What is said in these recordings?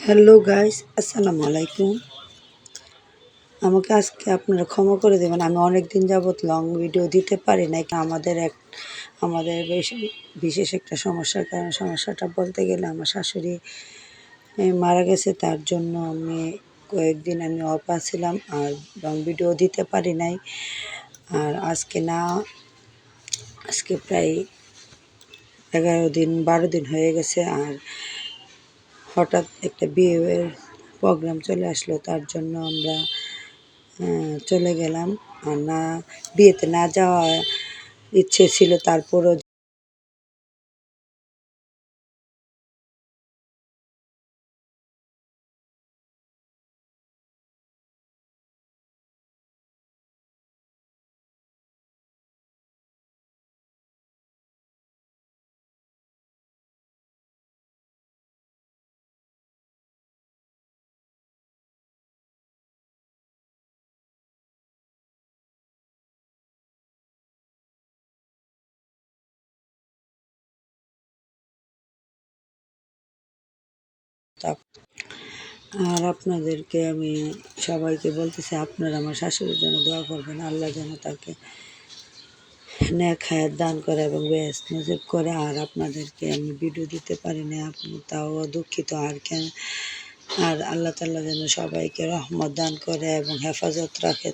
Hello guys, আসসালামু আলাইকুম। আমাকে আজকে আপনারা ক্ষমা করে দেবেন, আমি অনেক দিন যাবৎ লং ভিডিও দিতে পারি না। আমাদের বিশেষ একটা সমস্যার কারণে, সমস্যাটা বলতে গেলে আমার শাশুড়ি মারা গেছে, তার জন্য কয়েকদিন অফ ছিলাম আর লং ভিডিও দিতে পারি নাই। আর আজকে প্রায় 12 দিন হয়ে গেছে। আর হঠাৎ একটা বিয়ের প্রোগ্রাম চলে আসলো, তার জন্য আমরা চলে গেলাম। আর বিয়েতে না যাওয়া ইচ্ছে ছিল, তারপরও আর আপনাদেরকে আমি সবাইকে বলতেছি, আপনারা আমার শাশুড়ির জন্য দোয়া করবেন। আল্লাহ যেন তাকে নেক হায়াত দান করে এবং বেহেশত নসিব করে। আর আপনাদেরকে আমি ভিডিও দিতে পারি না, আপনি তাও দুঃখিত। আর আল্লাহ তাআলা যেন সবাইকে রহমত দান করে এবং হেফাজত রাখে।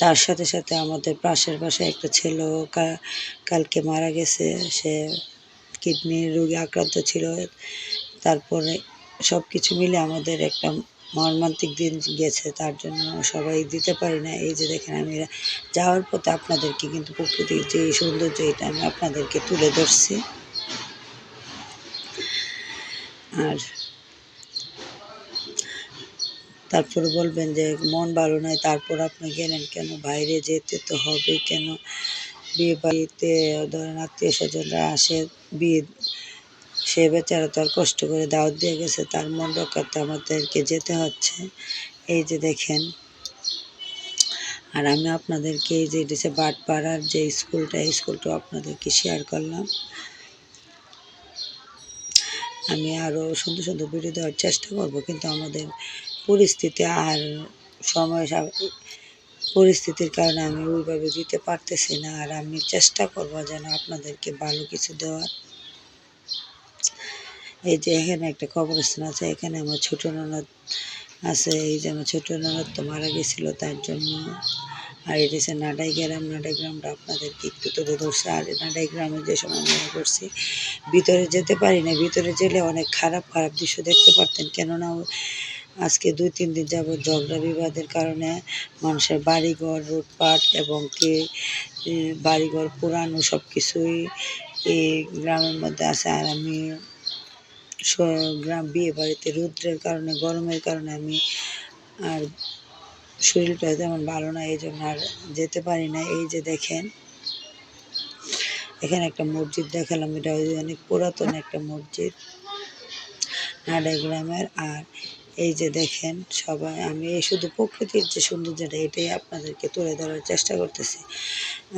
তার সাথে সাথে আমাদের পাশের বাসায় একটা ছেলেও কালকে মারা গেছে। সে কিডনির রোগে আক্রান্ত ছিল। তারপরে সব কিছু মিলে আমাদের একটা মর্মান্তিক দিন গেছে, তার জন্য সবাই দিতে পারি না। এই যে দেখেন, আমি যাওয়ার পথে আপনাদেরকে কিন্তু প্রকৃতির যে সৌন্দর্য, এটা আমি আপনাদেরকে তুলে ধরছি। আর তারপরে বলবেন যে মন ভালো নয়, তারপর আপনি গেলেন কেন? বাইরে যেতে তো হবে কেন? বিয়ে বাড়িতে ধরেন আত্মীয় স্বজনরা আসে, বিয়ে সে বেচারা তো আর কষ্ট করে দাওয়াত দিয়ে গেছে, তার মন রক্ষার্থে আমাদেরকে যেতে হচ্ছে। এই যে দেখেন, আর আমি আপনাদেরকে এই যে বাটপাড়ার যে স্কুলটা আপনাদেরকে শেয়ার করলাম। আমি আরও সুন্দর সুন্দর ভিডিও দেওয়ার চেষ্টা করব, কিন্তু আমাদের পরিস্থিতির কারণে আমি ওইভাবে দিতে পারতেছি না। আর আমি চেষ্টা করব যেন আপনাদেরকে ভালো কিছু দেওয়ার। এই যে এখানে একটা কবরস্থান আছে, এখানে আমার ছোটো ননদ আছে। এই যে আমার ছোটো ননদ তো মারা গেছিল, তার জন্য। আর এটা হচ্ছে নাডাই গ্রামটা আপনাদেরকে একটু তুলে ধরছে। আর নাডাই গ্রামে যে সময় মনে করছি, ভিতরে যেতে পারি না। ভিতরে গেলে অনেক খারাপ খারাপ দৃশ্য দেখতে পারতেন, কেননা আজকে 2-3 দিন যাবৎ ঝগড়া বিবাদের কারণে মানুষের বাড়িঘর লুটপাট এবং বাড়িঘর পুরানো সব কিছুই এই গ্রামের মধ্যে আছে। আর আমি বিয়ে বাড়িতে রৌদ্রের কারণে, গরমের কারণে আমি আর শরীরটা তেমন ভালো না, এই জন্য আর যেতে পারি না। এই যে দেখেন, এখানে একটা মসজিদ দেখালাম, এটা অনেক পুরাতন একটা মসজিদ নাডাই গ্রামের। আর এই যে দেখেন সবাই, আমি শুধু প্রকৃতির যে সৌন্দর্যটা, এটাই আপনাদেরকে তুলে ধরার চেষ্টা করতেছি,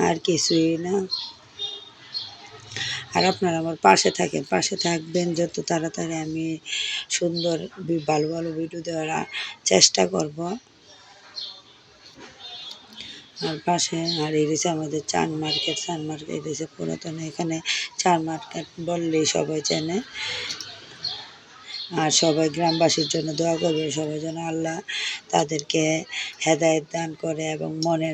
আর কিছুই না। আর আপনারা আমার পাশে থাকবেন, যত তাড়াতাড়ি আমি সুন্দর ভালো ভালো ভিডিও দেওয়ার চেষ্টা করব। আর এই রয়েছে আমাদের চান মার্কেট এই রয়েছে পুরাতন। এখানে চান মার্কেট বললেই সবাই চেনে। আর সবাই গ্রামবাসীর জন্য দোয়া করবে, সবাই যেন আল্লাহ তাদেরকে হেদায়েত দান করে এবং মনে